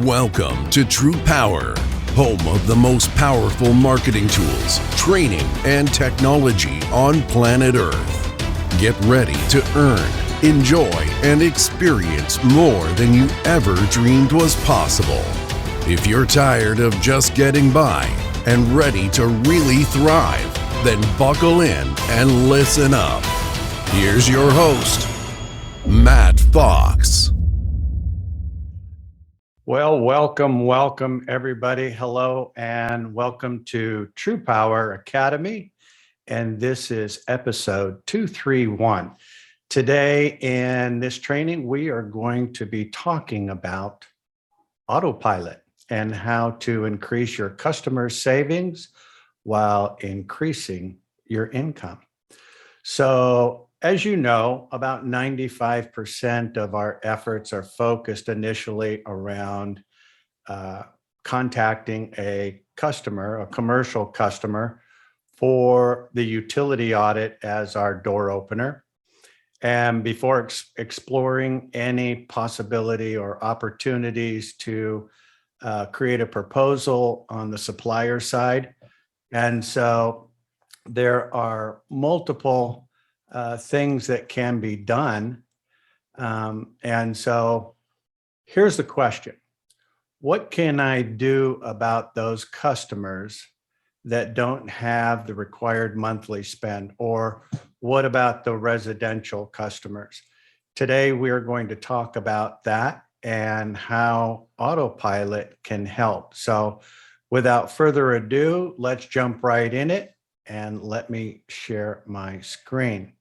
Welcome to TruPowur, home of the most powerful marketing tools, training, and technology on planet Earth. Get ready to earn, enjoy, and experience more than you ever dreamed was possible. If you're tired of just getting by and ready to really thrive, then buckle in and listen up. Here's your host, Matt Fox. Well, welcome everybody. Hello and welcome to TruPowur Academy. And this is episode 231. Today in this training, we are going to be talking about AutoPilot and how to increase your customer savings while increasing your income. So, as you know, about 95% of our efforts are focused initially around contacting a customer, a commercial customer, for the utility audit as our door opener. And before exploring any possibility or opportunities to create a proposal on the supplier side. And so there are multiple things that can be done. And so here's the question. What can I do about those customers that don't have the required monthly spend? Or what about the residential customers? Today, we are going to talk about that and how AutoPilot can help. So without further ado, let's jump right in it and let me share my screen.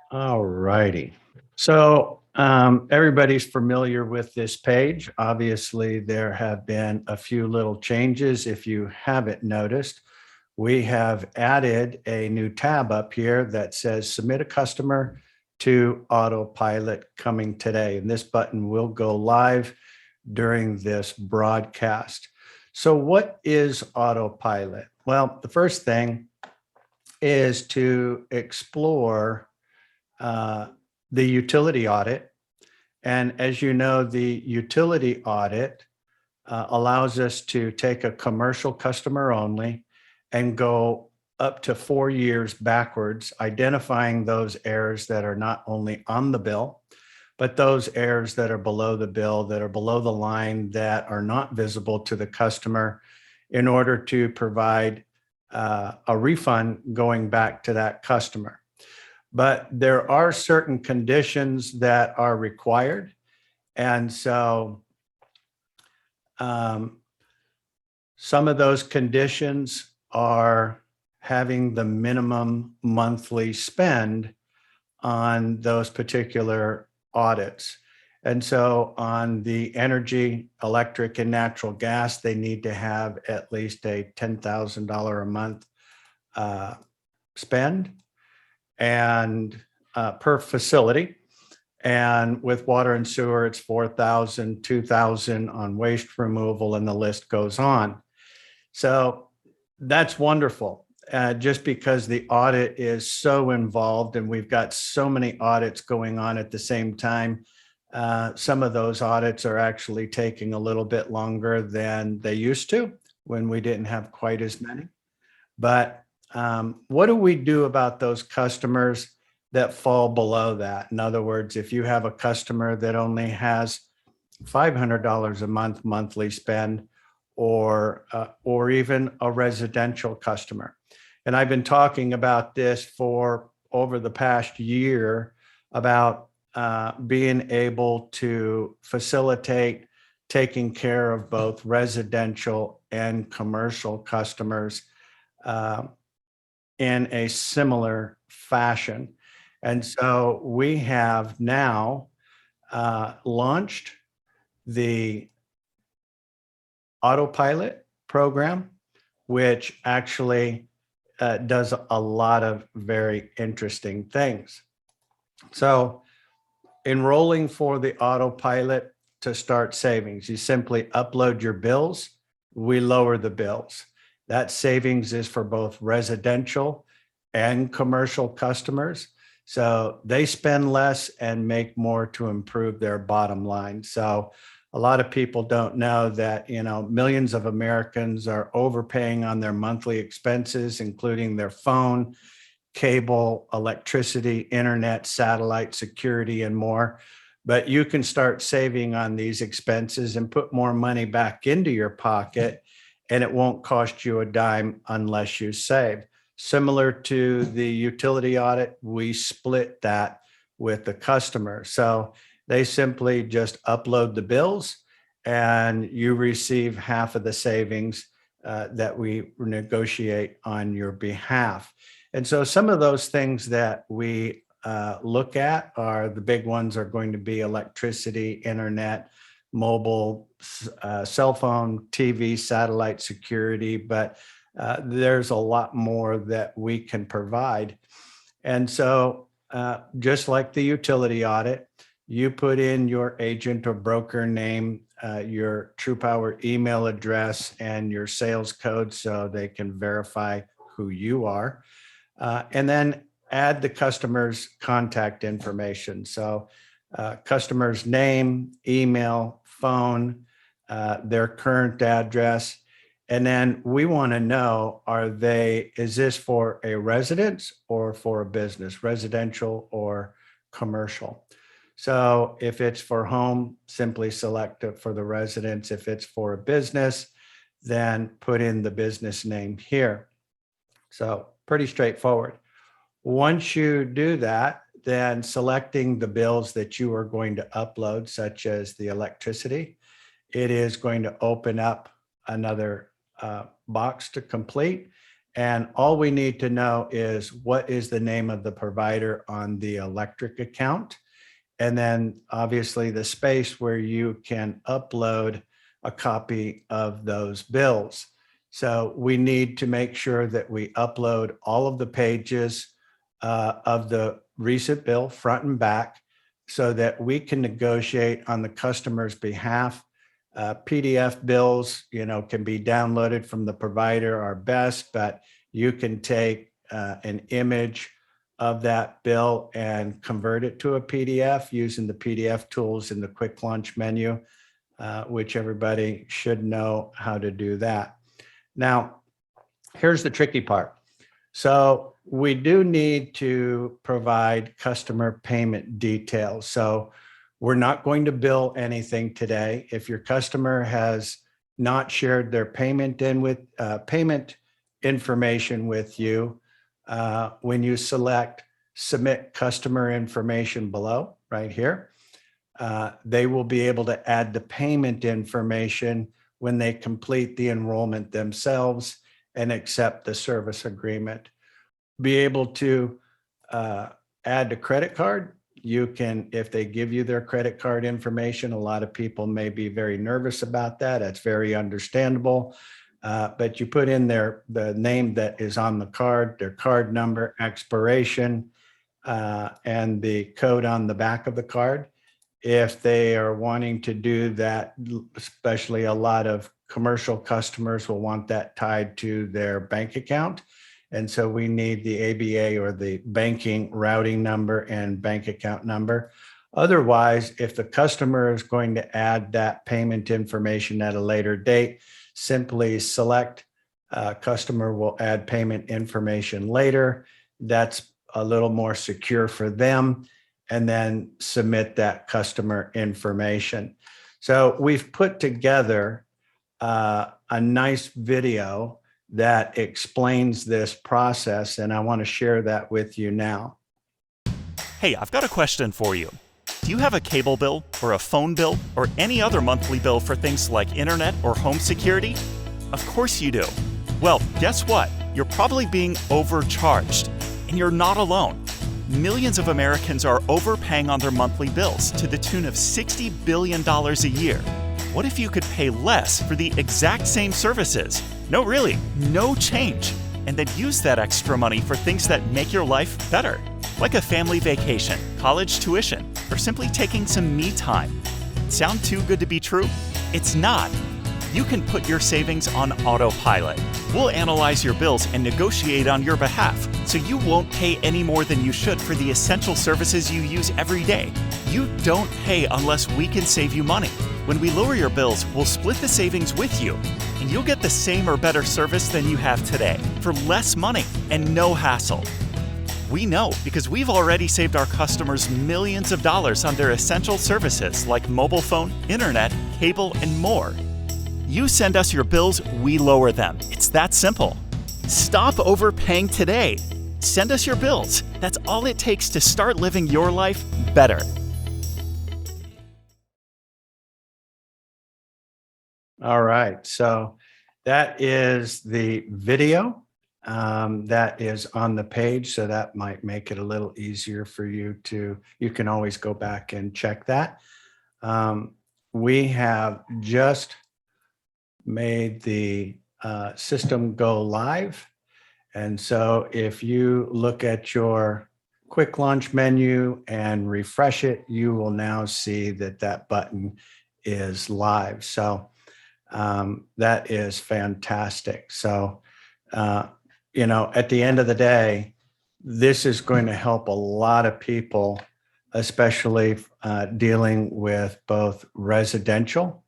All righty. So everybody's familiar with this page. Obviously, there have been a few little changes. If you haven't noticed, we have added a new tab up here that says Submit a Customer to AutoPilot coming today. And this button will go live during this broadcast. So what is AutoPilot? Well, the first thing is to explore the utility audit. And as you know, the utility audit allows us to take a commercial customer only and go up to 4 years backwards, identifying those errors that are not only on the bill, but those errors that are below the bill, that are below the line, that are not visible to the customer, in order to provide a refund going back to that customer. But there are certain conditions that are required. And so some of those conditions are having the minimum monthly spend on those particular audits. And so on the energy, electric, and natural gas, they need to have at least a $10,000 a month spend and per facility. And with water and sewer, it's 4,000, 2,000 on waste removal, and the list goes on. So that's wonderful. Just because the audit is so involved and we've got so many audits going on at the same time, some of those audits are actually taking a little bit longer than they used to when we didn't have quite as many. But what do we do about those customers that fall below that? In other words, if you have a customer that only has $500 a month monthly spend, or even a residential customer. And I've been talking about this for over the past year about being able to facilitate taking care of both residential and commercial customers in a similar fashion. And so we have now launched the AutoPilot program, which actually does a lot of very interesting things. So enrolling for the AutoPilot to start savings, you simply upload your bills, we lower the bills. That savings is for both residential and commercial customers. So they spend less and make more to improve their bottom line. So A lot of people don't know that, millions of Americans are overpaying on their monthly expenses, including their phone, cable, electricity, internet, satellite, security, and more. But you can start saving on these expenses and put more money back into your pocket, and it won't cost you a dime unless you save. Similar to the utility audit, we split that with the customer. So they simply just upload the bills and you receive half of the savings that we negotiate on your behalf. And so some of those things that we look at are the big ones are going to be electricity, internet, mobile, cell phone, TV, satellite security, but there's a lot more that we can provide. And so just like the utility audit, you put in your agent or broker name, your TruPowur email address, and your sales code so they can verify who you are. And then add the customer's contact information. So customer's name, email, phone, their current address. And then we want to know, is this for a residence or for a business, residential or commercial? So if it's for home, simply select it for the residence. If it's for a business, then put in the business name here. So pretty straightforward. Once you do that, then selecting the bills that you are going to upload, such as the electricity, it is going to open up another box to complete. And all we need to know is what is the name of the provider on the electric account. And then obviously the space where you can upload a copy of those bills. So we need to make sure that we upload all of the pages of the recent bill, front and back, so that we can negotiate on the customer's behalf. PDF bills, can be downloaded from the provider are best, but you can take an image of that bill and convert it to a PDF using the PDF tools in the quick launch menu, which everybody should know how to do that. Now, here's the tricky part. So we do need to provide customer payment details. So we're not going to bill anything today. If your customer has not shared their payment information with you, when you select submit customer information below, right here, they will be able to add the payment information when they complete the enrollment themselves and accept the service agreement. Be able to add a credit card. You can, if they give you their credit card information, a lot of people may be very nervous about that. That's very understandable. But you put in the name that is on the card, their card number, expiration, and the code on the back of the card. If they are wanting to do that, especially a lot of commercial customers will want that tied to their bank account. And so we need the ABA or the banking routing number and bank account number. Otherwise, if the customer is going to add that payment information at a later date, simply select customer will add payment information later. That's a little more secure for them. And then submit that customer information. So we've put together a nice video that explains this process, and I want to share that with you now. Hey, I've got a question for you. Do you have a cable bill or a phone bill or any other monthly bill for things like internet or home security? Of course you do. Well, guess what? You're probably being overcharged, and you're not alone. Millions of Americans are overpaying on their monthly bills to the tune of $60 billion a year. What if you could pay less for the exact same services? No, really, no change. And then use that extra money for things that make your life better, like a family vacation, college tuition, or simply taking some me time. Sound too good to be true? It's not. you can put your savings on AutoPilot. We'll analyze your bills and negotiate on your behalf, so you won't pay any more than you should for the essential services you use every day. You don't pay unless we can save you money. When we lower your bills, we'll split the savings with you, and you'll get the same or better service than you have today for less money and no hassle. We know because we've already saved our customers millions of dollars on their essential services like mobile phone, internet, cable, and more. You send us your bills, we lower them. It's that simple. Stop overpaying today. Send us your bills. That's all it takes to start living your life better. All right, so that is the video that is on the page, so that might make it a little easier for you you can always go back and check that. We have just made the system go live. And so if you look at your quick launch menu and refresh it, you will now see that that button is live. So that is fantastic. So, at the end of the day, this is going to help a lot of people, especially dealing with both residential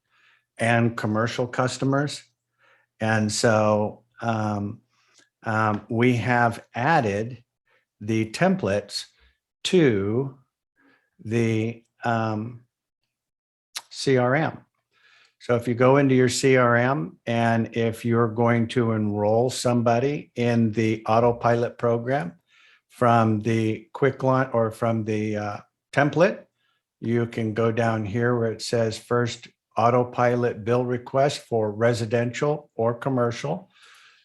and commercial customers. And so we have added the templates to the CRM. So if you go into your CRM and if you're going to enroll somebody in the AutoPilot program from the quick launch or from the template, you can go down here where it says first AutoPilot bill request for residential or commercial.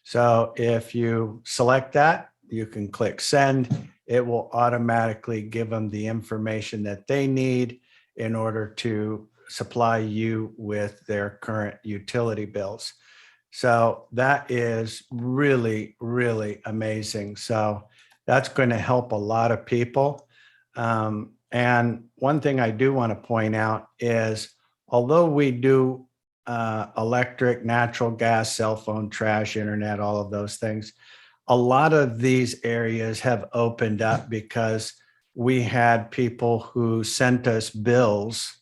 So if you select that, you can click send. It will automatically give them the information that they need in order to supply you with their current utility bills. So that is really, really amazing. So that's going to help a lot of people. And one thing I do want to point out is, although we do electric, natural gas, cell phone, trash, internet, all of those things, a lot of these areas have opened up because we had people who sent us bills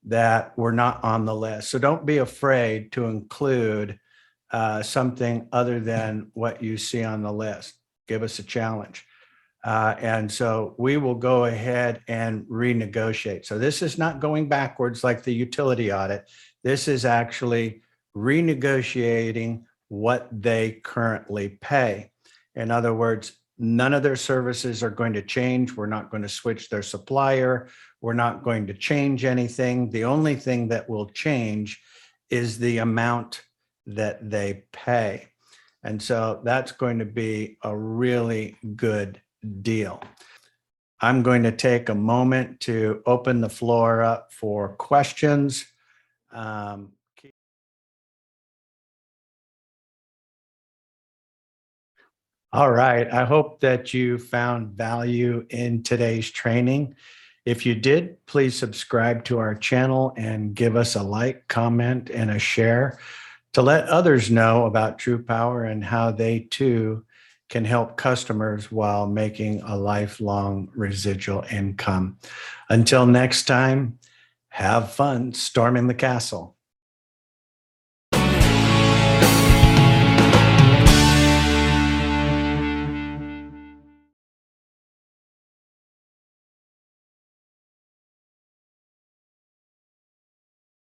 that were not on the list. So don't be afraid to include something other than what you see on the list. Give us a challenge. And so we will go ahead and renegotiate. So this is not going backwards like the utility audit. This is actually renegotiating what they currently pay. In other words, none of their services are going to change. We're not going to switch their supplier. We're not going to change anything. The only thing that will change is the amount that they pay. And so that's going to be a really good deal. I'm going to take a moment to open the floor up for questions. All right. I hope that you found value in today's training. If you did, please subscribe to our channel and give us a like, comment, and a share to let others know about TruPowur and how they too can help customers while making a lifelong residual income. Until next time, have fun storming the castle.